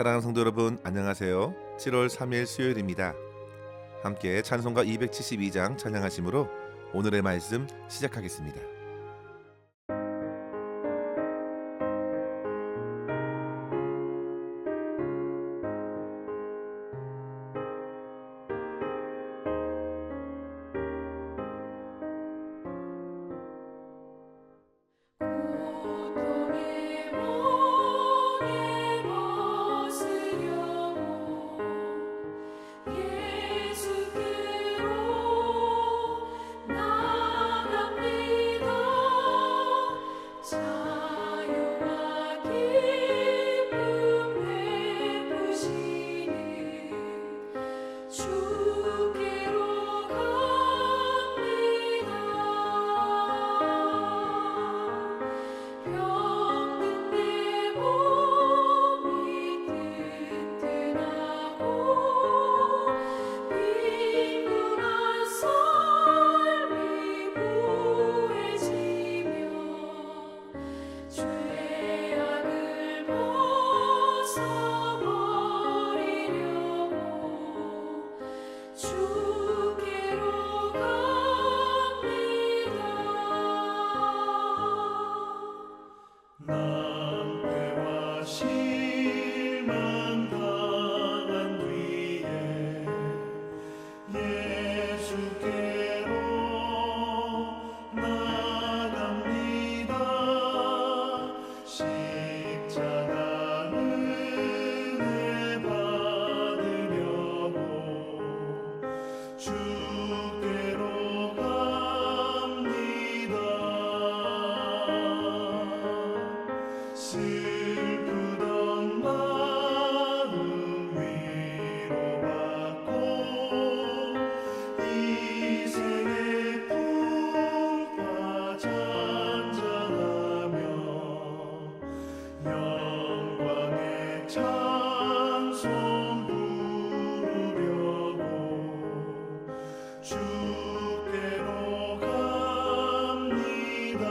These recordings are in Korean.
사랑하는 성도 여러분, 안녕하세요. 7월 3일 수요일입니다. 함께 찬송가 272장 찬양하심으로 오늘의 말씀 시작하겠습니다. 고통의 목에 벗으려고 예수께로 나갑니다. 자유와 기쁨 베푸시는 주께로 갑니다. 병든 내 몸이 튼튼하고 빈곤한 삶이 부해지며 죄악을 벗어버리려고 주께로 갑니다. 낭패와 실망 당한 뒤에 예수께로 나갑니다. 십자가 은혜 받으려고 주께로 갑니다. 슬프던 마음 위로받고 이생의 풍파 잔잔하며 영광의 찬송 부르려고 주께로 갑니다.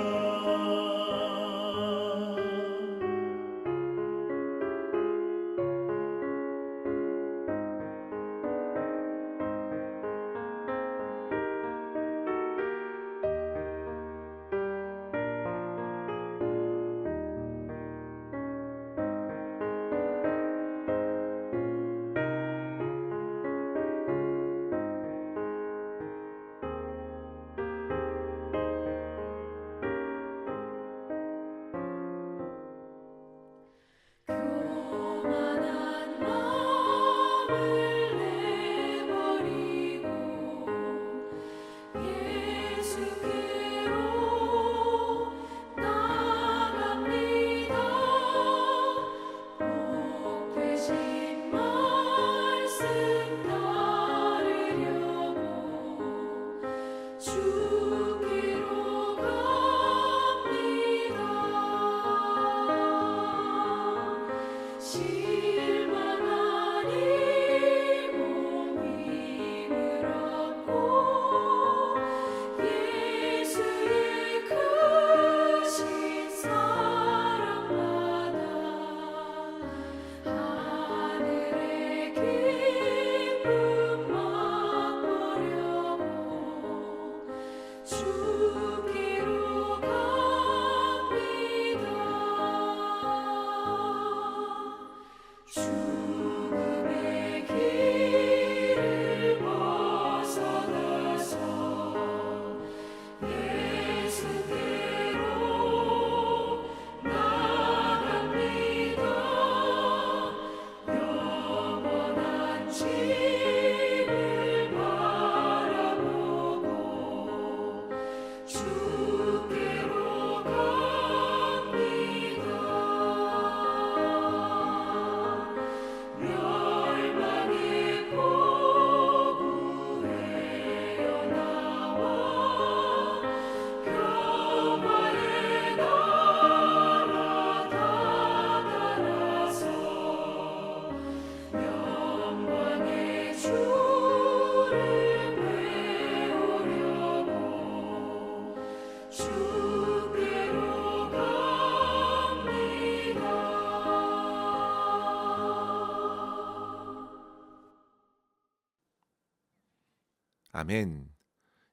아멘.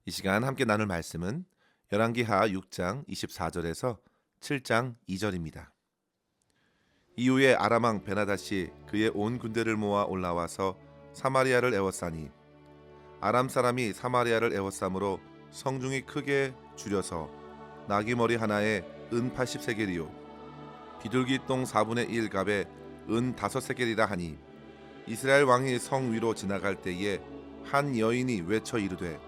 이 시간 함께 나눌 말씀은 열왕기하 6장 24절에서 7장 2절입니다. 이후에 아람 왕 베나닷이 그의 온 군대를 모아 올라와서 사마리아를 에워싸니 아람 사람이 사마리아를 에워싸므로 성중이 크게 줄여서 나귀 머리 하나에 은 80세겔이요 비둘기 똥 4분의 1 값에 은 5세겔이라 하니 이스라엘 왕이 성 위로 지나갈 때에 한 여인이 외쳐 이르되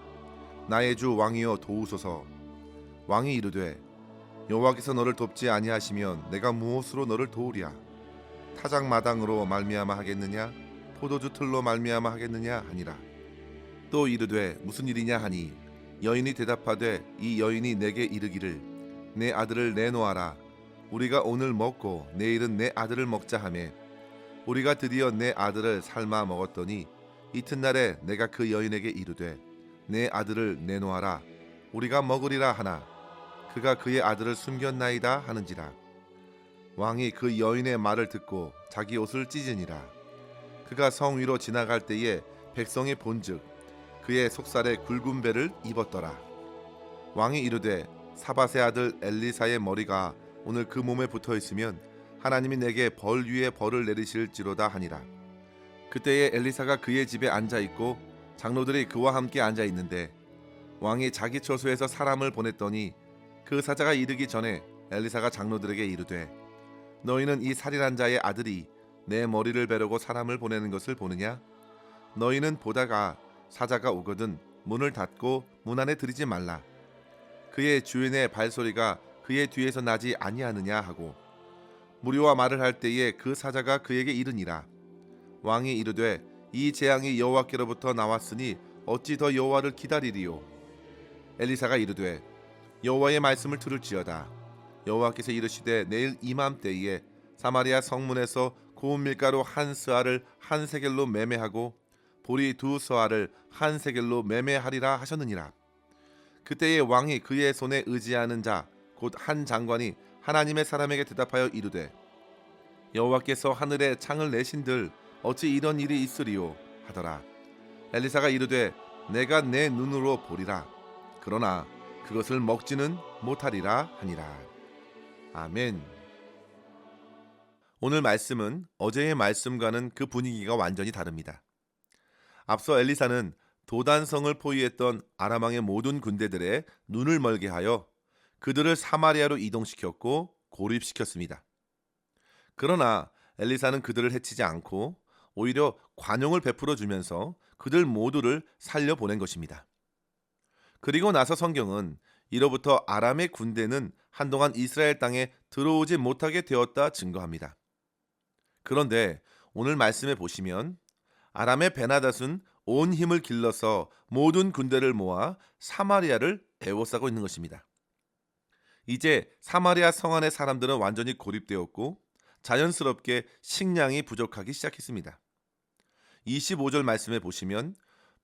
나의 주 왕이여 도우소서. 왕이 이르되 여호와께서 너를 돕지 아니하시면 내가 무엇으로 너를 도우랴. 타작마당으로 말미암아 하겠느냐 포도주 틀로 말미암아 하겠느냐 하니라. 또 이르되 무슨 일이냐 하니 여인이 대답하되 이 여인이 내게 이르기를 내 아들을 내놓아라. 우리가 오늘 먹고 내일은 내 아들을 먹자 하매 우리가 드디어 내 아들을 삶아 먹었더니 이튿날에 내가 그 여인에게 이르되 내 아들을 내놓아라. 우리가 먹으리라 하나 그가 그의 아들을 숨겼나이다 하는지라. 왕이 그 여인의 말을 듣고 자기 옷을 찢으니라. 그가 성 위로 지나갈 때에 백성이 본즉 그의 속살에 굵은 배를 입었더라. 왕이 이르되 사밧의 아들 엘리사의 머리가 오늘 그 몸에 붙어 있으면 하나님이 내게 벌 위에 벌을 내리실지로다 하니라. 그때에 엘리사가 그의 집에 앉아 있고 장로들이 그와 함께 앉아 있는데 왕이 자기 처소에서 사람을 보냈더니 그 사자가 이르기 전에 엘리사가 장로들에게 이르되 너희는 이 살인한 자의 아들이 내 머리를 베려고 사람을 보내는 것을 보느냐? 너희는 보다가 사자가 오거든 문을 닫고 문 안에 들이지 말라. 그의 주인의 발소리가 그의 뒤에서 나지 아니하느냐 하고 무리와 말을 할 때에 그 사자가 그에게 이르니라. 왕이 이르되 이 재앙이 여호와께로부터 나왔으니 어찌 더 여호와를 기다리리요. 엘리사가 이르되 여호와의 말씀을 들을지어다. 여호와께서 이르시되 내일 이맘때에 사마리아 성문에서 고운 밀가루 한 스아를 한 세겔로 매매하고 보리 두 스아를 한 세겔로 매매하리라 하셨느니라. 그때에 왕이 그의 손에 의지하는 자 곧 한 장관이 하나님의 사람에게 대답하여 이르되 여호와께서 하늘에 창을 내신들 어찌 이런 일이 있으리요 하더라. 엘리사가 이르되 내가 내 눈으로 보리라. 그러나 그것을 먹지는 못하리라 하니라. 아멘. 오늘 말씀은 어제의 말씀과는 그 분위기가 완전히 다릅니다. 앞서 엘리사는 도단성을 포위했던 아람 왕의 모든 군대들의 눈을 멀게 하여 그들을 사마리아로 이동시켰고 고립시켰습니다. 그러나 엘리사는 그들을 해치지 않고 오히려 관용을 베풀어 주면서 그들 모두를 살려보낸 것입니다. 그리고 나서 성경은 이로부터 아람의 군대는 한동안 이스라엘 땅에 들어오지 못하게 되었다 증거합니다. 그런데 오늘 말씀에 보시면 아람의 베나닷은 온 힘을 길러서 모든 군대를 모아 사마리아를 에워싸고 있는 것입니다. 이제 사마리아 성 안의 사람들은 완전히 고립되었고 자연스럽게 식량이 부족하기 시작했습니다. 25절 말씀에 보시면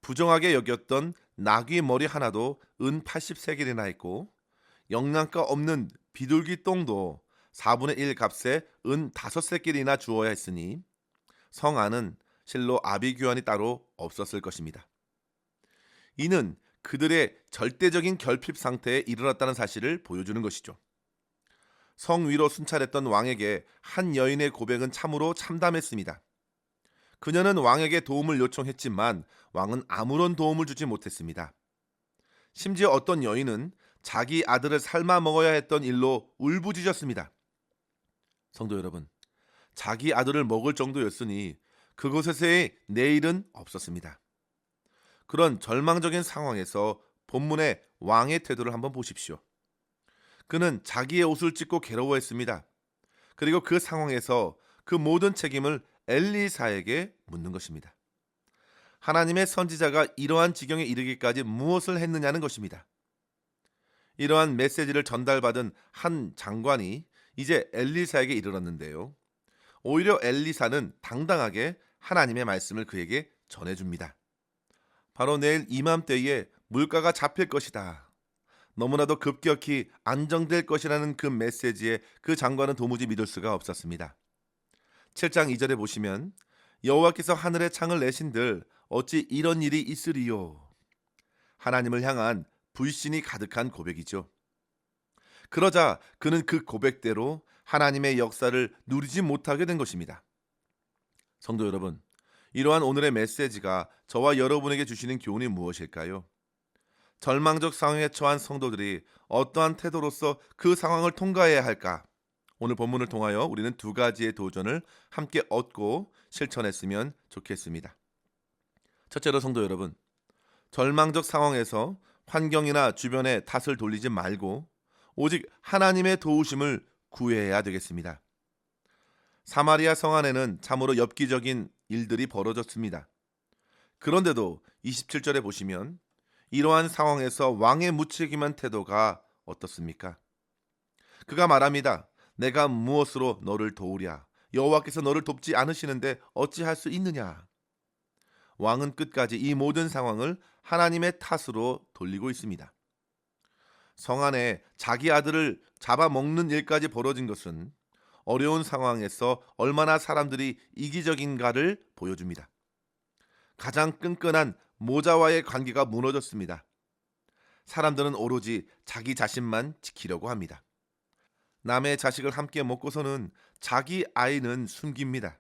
부정하게 여겼던 나귀 머리 하나도 은 80세겔이나 했고 영양가 없는 비둘기 똥도 4분의 1 값에 은 5세겔이나 주어야 했으니 성 안은 실로 아비규환이 따로 없었을 것입니다. 이는 그들의 절대적인 결핍 상태에 이르렀다는 사실을 보여주는 것이죠. 성 위로 순찰했던 왕에게 한 여인의 고백은 참으로 참담했습니다. 그녀는 왕에게 도움을 요청했지만 왕은 아무런 도움을 주지 못했습니다. 심지어 어떤 여인은 자기 아들을 삶아 먹어야 했던 일로 울부짖었습니다. 성도 여러분, 자기 아들을 먹을 정도였으니 그곳에서의 내일은 없었습니다. 그런 절망적인 상황에서 본문의 왕의 태도를 한번 보십시오. 그는 자기의 옷을 찢고 괴로워했습니다. 그리고 그 상황에서 그 모든 책임을 엘리사에게 묻는 것입니다. 하나님의 선지자가 이러한 지경에 이르기까지 무엇을 했느냐는 것입니다. 이러한 메시지를 전달받은 한 장관이 이제 엘리사에게 이르렀는데요. 오히려 엘리사는 당당하게 하나님의 말씀을 그에게 전해줍니다. 바로 내일 이맘때에 물가가 잡힐 것이다. 너무나도 급격히 안정될 것이라는 그 메시지에 그 장관은 도무지 믿을 수가 없었습니다. 7장 2절에 보시면 여호와께서 하늘에 창을 내신들 어찌 이런 일이 있으리요. 하나님을 향한 불신이 가득한 고백이죠. 그러자 그는 그 고백대로 하나님의 역사를 누리지 못하게 된 것입니다. 성도 여러분, 이러한 오늘의 메시지가 저와 여러분에게 주시는 교훈이 무엇일까요? 절망적 상황에 처한 성도들이 어떠한 태도로서 그 상황을 통과해야 할까? 오늘 본문을 통하여 우리는 두 가지의 도전을 함께 얻고 실천했으면 좋겠습니다. 첫째로 성도 여러분, 절망적 상황에서 환경이나 주변에 탓을 돌리지 말고 오직 하나님의 도우심을 구해야 되겠습니다. 사마리아 성 안에는 참으로 엽기적인 일들이 벌어졌습니다. 그런데도 27절에 보시면 이러한 상황에서 왕의 무책임한 태도가 어떻습니까? 그가 말합니다. 내가 무엇으로 너를 도우랴? 여호와께서 너를 돕지 않으시는데 어찌할 수 있느냐? 왕은 끝까지 이 모든 상황을 하나님의 탓으로 돌리고 있습니다. 성 안에 자기 아들을 잡아먹는 일까지 벌어진 것은 어려운 상황에서 얼마나 사람들이 이기적인가를 보여줍니다. 가장 끈끈한 모자와의 관계가 무너졌습니다. 사람들은 오로지 자기 자신만 지키려고 합니다. 남의 자식을 함께 먹고서는 자기 아이는 숨깁니다.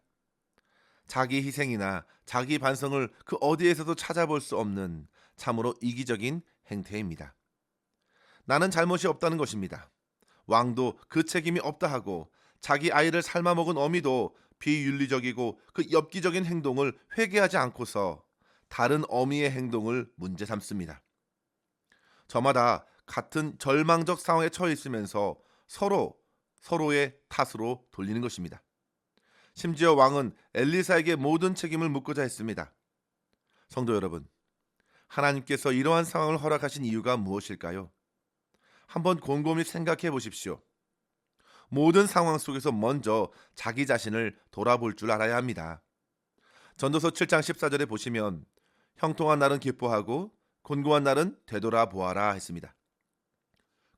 자기 희생이나 자기 반성을 그 어디에서도 찾아볼 수 없는 참으로 이기적인 행태입니다. 나는 잘못이 없다는 것입니다. 왕도 그 책임이 없다 하고 자기 아이를 삶아먹은 어미도 비윤리적이고 그 엽기적인 행동을 회개하지 않고서 다른 어미의 행동을 문제 삼습니다. 저마다 같은 절망적 상황에 처해 있으면서 서로의 탓으로 돌리는 것입니다. 심지어 왕은 엘리사에게 모든 책임을 묻고자 했습니다. 성도 여러분, 하나님께서 이러한 상황을 허락하신 이유가 무엇일까요? 한번 곰곰이 생각해 보십시오. 모든 상황 속에서 먼저 자기 자신을 돌아볼 줄 알아야 합니다. 전도서 7장 14절에 보시면 형통한 날은 기뻐하고 곤고한 날은 되돌아보아라 했습니다.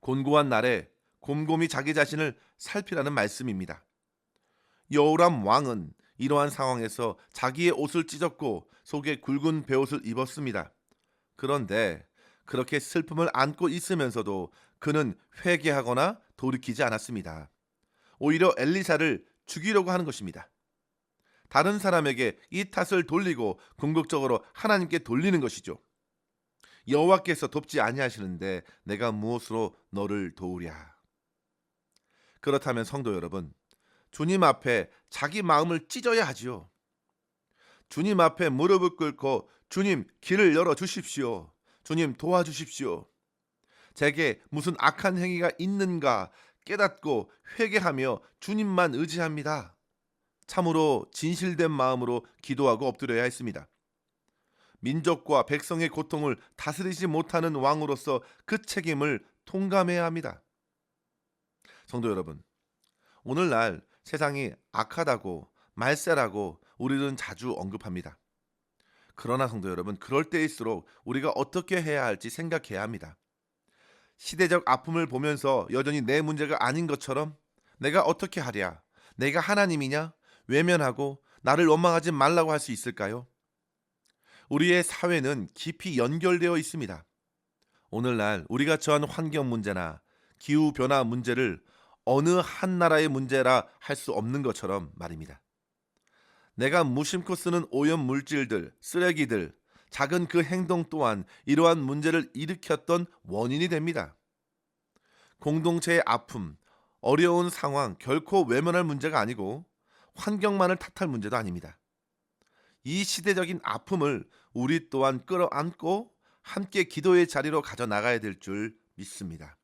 곤고한 날에 곰곰이 자기 자신을 살피라는 말씀입니다. 여호람 왕은 이러한 상황에서 자기의 옷을 찢었고 속에 굵은 베옷을 입었습니다. 그런데 그렇게 슬픔을 안고 있으면서도 그는 회개하거나 돌이키지 않았습니다. 오히려 엘리사를 죽이려고 하는 것입니다. 다른 사람에게 이 탓을 돌리고 궁극적으로 하나님께 돌리는 것이죠. 여호와께서 돕지 아니하시는데 내가 무엇으로 너를 도우랴? 그렇다면 성도 여러분, 주님 앞에 자기 마음을 찢어야 하지요. 주님 앞에 무릎을 꿇고 주님 길을 열어 주십시오. 주님 도와주십시오. 제게 무슨 악한 행위가 있는가 깨닫고 회개하며 주님만 의지합니다. 참으로 진실된 마음으로 기도하고 엎드려야 했습니다. 민족과 백성의 고통을 다스리지 못하는 왕으로서 그 책임을 통감해야 합니다. 성도 여러분, 오늘날 세상이 악하다고 말세라고 우리는 자주 언급합니다. 그러나 성도 여러분, 그럴 때일수록 우리가 어떻게 해야 할지 생각해야 합니다. 시대적 아픔을 보면서 여전히 내 문제가 아닌 것처럼 내가 어떻게 하랴? 내가 하나님이냐? 외면하고 나를 원망하지 말라고 할 수 있을까요? 우리의 사회는 깊이 연결되어 있습니다. 오늘날 우리가 처한 환경 문제나 기후변화 문제를 어느 한 나라의 문제라 할 수 없는 것처럼 말입니다. 내가 무심코 쓰는 오염 물질들, 쓰레기들, 작은 그 행동 또한 이러한 문제를 일으켰던 원인이 됩니다. 공동체의 아픔, 어려운 상황 결코 외면할 문제가 아니고 환경만을 탓할 문제도 아닙니다. 이 시대적인 아픔을 우리 또한 끌어안고 함께 기도의 자리로 가져나가야 될 줄 믿습니다.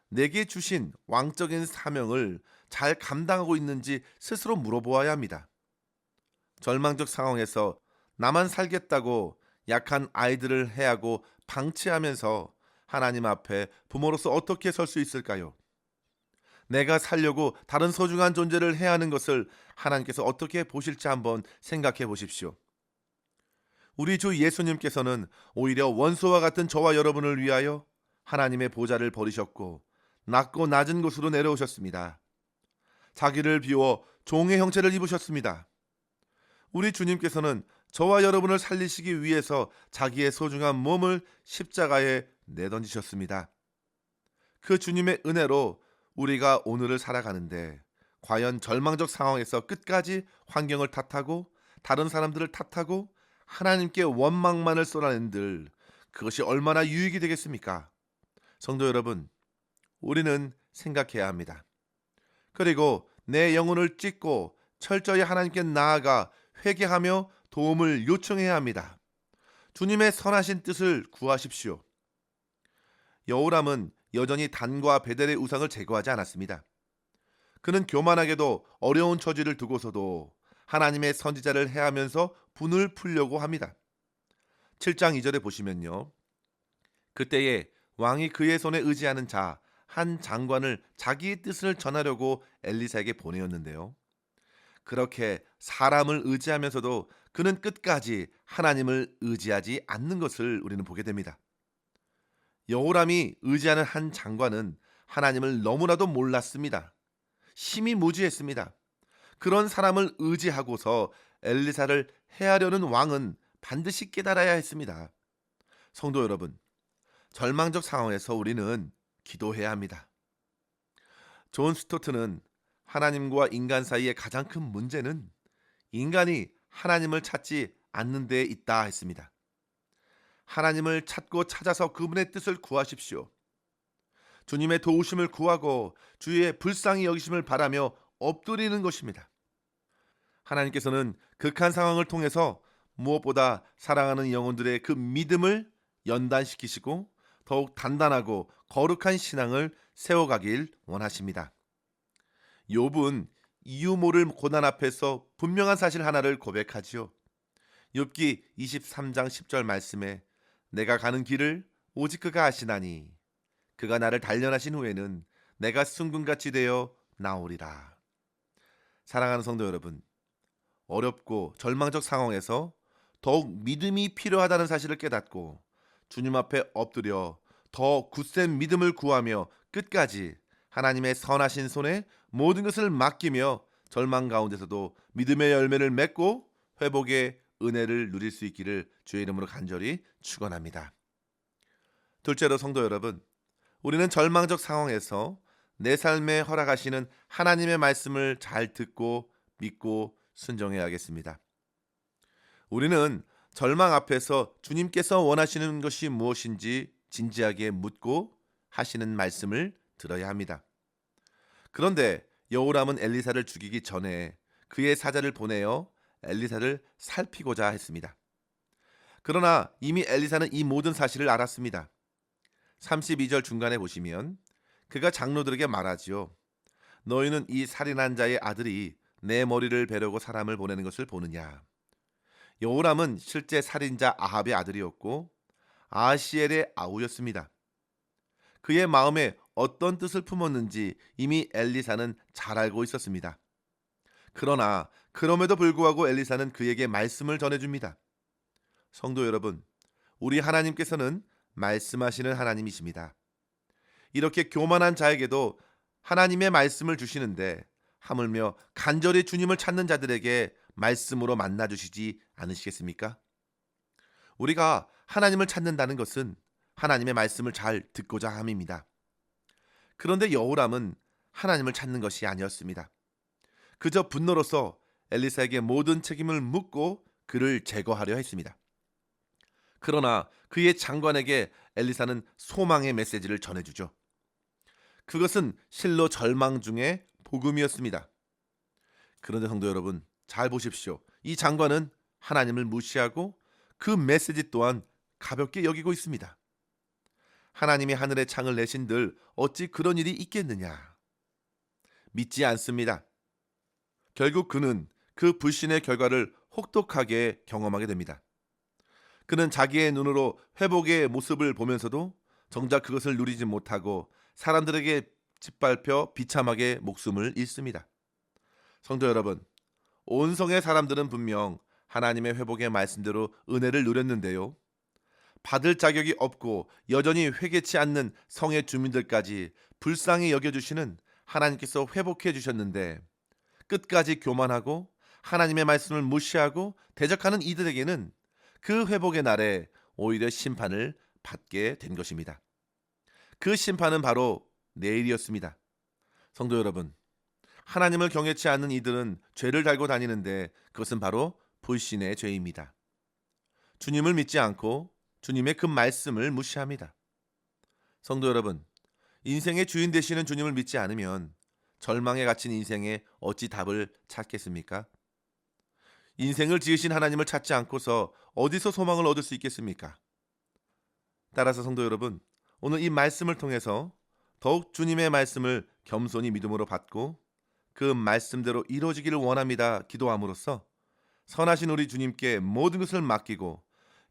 내게 주신 왕적인 사명을 잘 감당하고 있는지 스스로 물어보아야 합니다. 절망적 상황에서 나만 살겠다고 약한 아이들을 해하고 방치하면서 하나님 앞에 부모로서 어떻게 설 수 있을까요? 내가 살려고 다른 소중한 존재를 해하는 것을 하나님께서 어떻게 보실지 한번 생각해 보십시오. 우리 주 예수님께서는 오히려 원수와 같은 저와 여러분을 위하여 하나님의 보좌를 버리셨고 낮고 낮은 곳으로 내려오셨습니다. 자기를 비워 종의 형체를 입으셨습니다. 우리 주님께서는 저와 여러분을 살리시기 위해서 자기의 소중한 몸을 십자가에 내던지셨습니다. 그 주님의 은혜로 우리가 오늘을 살아가는데 과연 절망적 상황에서 끝까지 환경을 탓하고 다른 사람들을 탓하고 하나님께 원망만을 쏟아낸들 그것이 얼마나 유익이 되겠습니까? 성도 여러분, 우리는 생각해야 합니다. 그리고 내 영혼을 찢고 철저히 하나님께 나아가 회개하며 도움을 요청해야 합니다. 주님의 선하신 뜻을 구하십시오. 여호람은 여전히 단과 베델의 우상을 제거하지 않았습니다. 그는 교만하게도 어려운 처지를 두고서도 하나님의 선지자를 해하면서 분을 풀려고 합니다. 7장 2절에 보시면요. 그때에 왕이 그의 손에 의지하는 자 한 장관을 자기의 뜻을 전하려고 엘리사에게 보내었는데요. 그렇게 사람을 의지하면서도 그는 끝까지 하나님을 의지하지 않는 것을 우리는 보게 됩니다. 여호람이 의지하는 한 장관은 하나님을 너무나도 몰랐습니다. 심히 무지했습니다. 그런 사람을 의지하고서 엘리사를 해하려는 왕은 반드시 깨달아야 했습니다. 성도 여러분, 절망적 상황에서 우리는 기도해야 합니다. 존 스토트는 하나님과 인간 사이의 가장 큰 문제는 인간이 하나님을 찾지 않는 데에 있다 했습니다. 하나님을 찾고 찾아서 그분의 뜻을 구하십시오. 주님의 도우심을 구하고 주의 불쌍히 여기심을 바라며 엎드리는 것입니다. 하나님께서는 극한 상황을 통해서 무엇보다 사랑하는 영혼들의 그 믿음을 연단시키시고 더욱 단단하고 거룩한 신앙을 세워가길 원하십니다. 욥은 이유 모를 고난 앞에서 분명한 사실 하나를 고백하지요. 욥기 23장 10절 말씀에 내가 가는 길을 오직 그가 아시나니 그가 나를 단련하신 후에는 내가 순금같이 되어 나오리라. 사랑하는 성도 여러분, 어렵고 절망적 상황에서 더욱 믿음이 필요하다는 사실을 깨닫고 주님 앞에 엎드려 더 굳센 믿음을 구하며 끝까지 하나님의 선하신 손에 모든 것을 맡기며 절망 가운데서도 믿음의 열매를 맺고 회복의 은혜를 누릴 수 있기를 주의 이름으로 간절히 축원합니다. 둘째로 성도 여러분, 우리는 절망적 상황에서 내 삶에 허락하시는 하나님의 말씀을 잘 듣고 믿고 순종해야겠습니다. 우리는 절망 앞에서 주님께서 원하시는 것이 무엇인지 진지하게 묻고 하시는 말씀을 들어야 합니다. 그런데 여호람은 엘리사를 죽이기 전에 그의 사자를 보내어 엘리사를 살피고자 했습니다. 그러나 이미 엘리사는 이 모든 사실을 알았습니다. 32절 중간에 보시면 그가 장로들에게 말하지요. 너희는 이 살인한 자의 아들이 내 머리를 베려고 사람을 보내는 것을 보느냐. 여호람은 실제 살인자 아합의 아들이었고 아하시엘의 아우였습니다. 그의 마음에 어떤 뜻을 품었는지 이미 엘리사는 잘 알고 있었습니다. 그러나 그럼에도 불구하고 엘리사는 그에게 말씀을 전해줍니다. 성도 여러분, 우리 하나님께서는 말씀하시는 하나님이십니다. 이렇게 교만한 자에게도 하나님의 말씀을 주시는데 하물며 간절히 주님을 찾는 자들에게 말씀으로 만나주시지 않으시겠습니까? 우리가 하나님을 찾는다는 것은 하나님의 말씀을 잘 듣고자 함입니다. 그런데 여호람은 하나님을 찾는 것이 아니었습니다. 그저 분노로서 엘리사에게 모든 책임을 묻고 그를 제거하려 했습니다. 그러나 그의 장관에게 엘리사는 소망의 메시지를 전해주죠. 그것은 실로 절망 중에 복음이었습니다. 그런데 성도 여러분, 잘 보십시오. 이 장관은 하나님을 무시하고 그 메시지 또한 가볍게 여기고 있습니다. 하나님이 하늘의 창을 내신들 어찌 그런 일이 있겠느냐. 믿지 않습니다. 결국 그는 그 불신의 결과를 혹독하게 경험하게 됩니다. 그는 자기의 눈으로 회복의 모습을 보면서도 정작 그것을 누리지 못하고 사람들에게 짓밟혀 비참하게 목숨을 잃습니다. 성도 여러분, 온 성의 사람들은 분명 하나님의 회복의 말씀대로 은혜를 누렸는데요. 받을 자격이 없고 여전히 회개치 않는 성의 주민들까지 불쌍히 여겨주시는 하나님께서 회복해 주셨는데 끝까지 교만하고 하나님의 말씀을 무시하고 대적하는 이들에게는 그 회복의 날에 오히려 심판을 받게 된 것입니다. 그 심판은 바로 내일이었습니다. 성도 여러분, 하나님을 경외치 않는 이들은 죄를 달고 다니는데 그것은 바로 불신의 죄입니다. 주님을 믿지 않고 주님의 그 말씀을 무시합니다. 성도 여러분, 인생의 주인 되시는 주님을 믿지 않으면 절망에 갇힌 인생에 어찌 답을 찾겠습니까? 인생을 지으신 하나님을 찾지 않고서 어디서 소망을 얻을 수 있겠습니까? 따라서 성도 여러분, 오늘 이 말씀을 통해서 더욱 주님의 말씀을 겸손히 믿음으로 받고 그 말씀대로 이루어지기를 원합니다 기도함으로써 선하신 우리 주님께 모든 것을 맡기고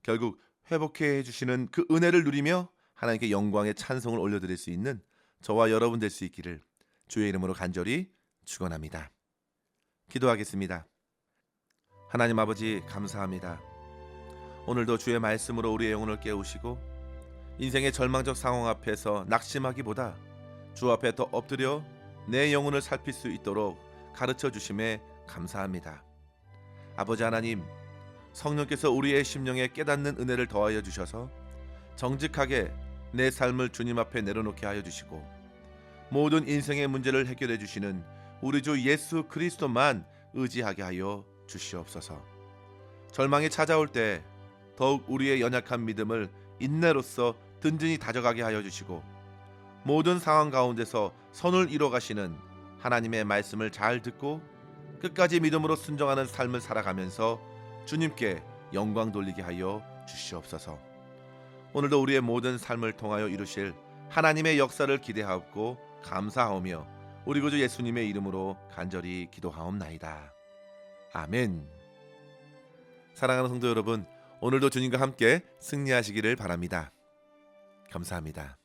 결국 회복해 주시는 그 은혜를 누리며 하나님께 영광의 찬송을 올려드릴 수 있는 저와 여러분 될 수 있기를 주의 이름으로 간절히 축원합니다. 기도하겠습니다. 하나님 아버지, 감사합니다. 오늘도 주의 말씀으로 우리의 영혼을 깨우시고 인생의 절망적 상황 앞에서 낙심하기보다 주 앞에 더 엎드려 내 영혼을 살필 수 있도록 가르쳐 주심에 감사합니다. 아버지 하나님, 성령께서 우리의 심령에 깨닫는 은혜를 더하여 주셔서 정직하게 내 삶을 주님 앞에 내려놓게 하여 주시고 모든 인생의 문제를 해결해 주시는 우리 주 예수 그리스도만 의지하게 하여 주시옵소서. 절망이 찾아올 때 더욱 우리의 연약한 믿음을 인내로써 든든히 다져가게 하여 주시고 모든 상황 가운데서 선을 이뤄 가시는 하나님의 말씀을 잘 듣고 끝까지 믿음으로 순종하는 삶을 살아가면서 주님께 영광 돌리게 하여 주시옵소서. 오늘도 우리의 모든 삶을 통하여 이루실 하나님의 역사를 기대하옵고 감사하오며 우리 구주 예수님의 이름으로 간절히 기도하옵나이다. 아멘. 사랑하는 성도 여러분, 오늘도 주님과 함께 승리하시기를 바랍니다. 감사합니다.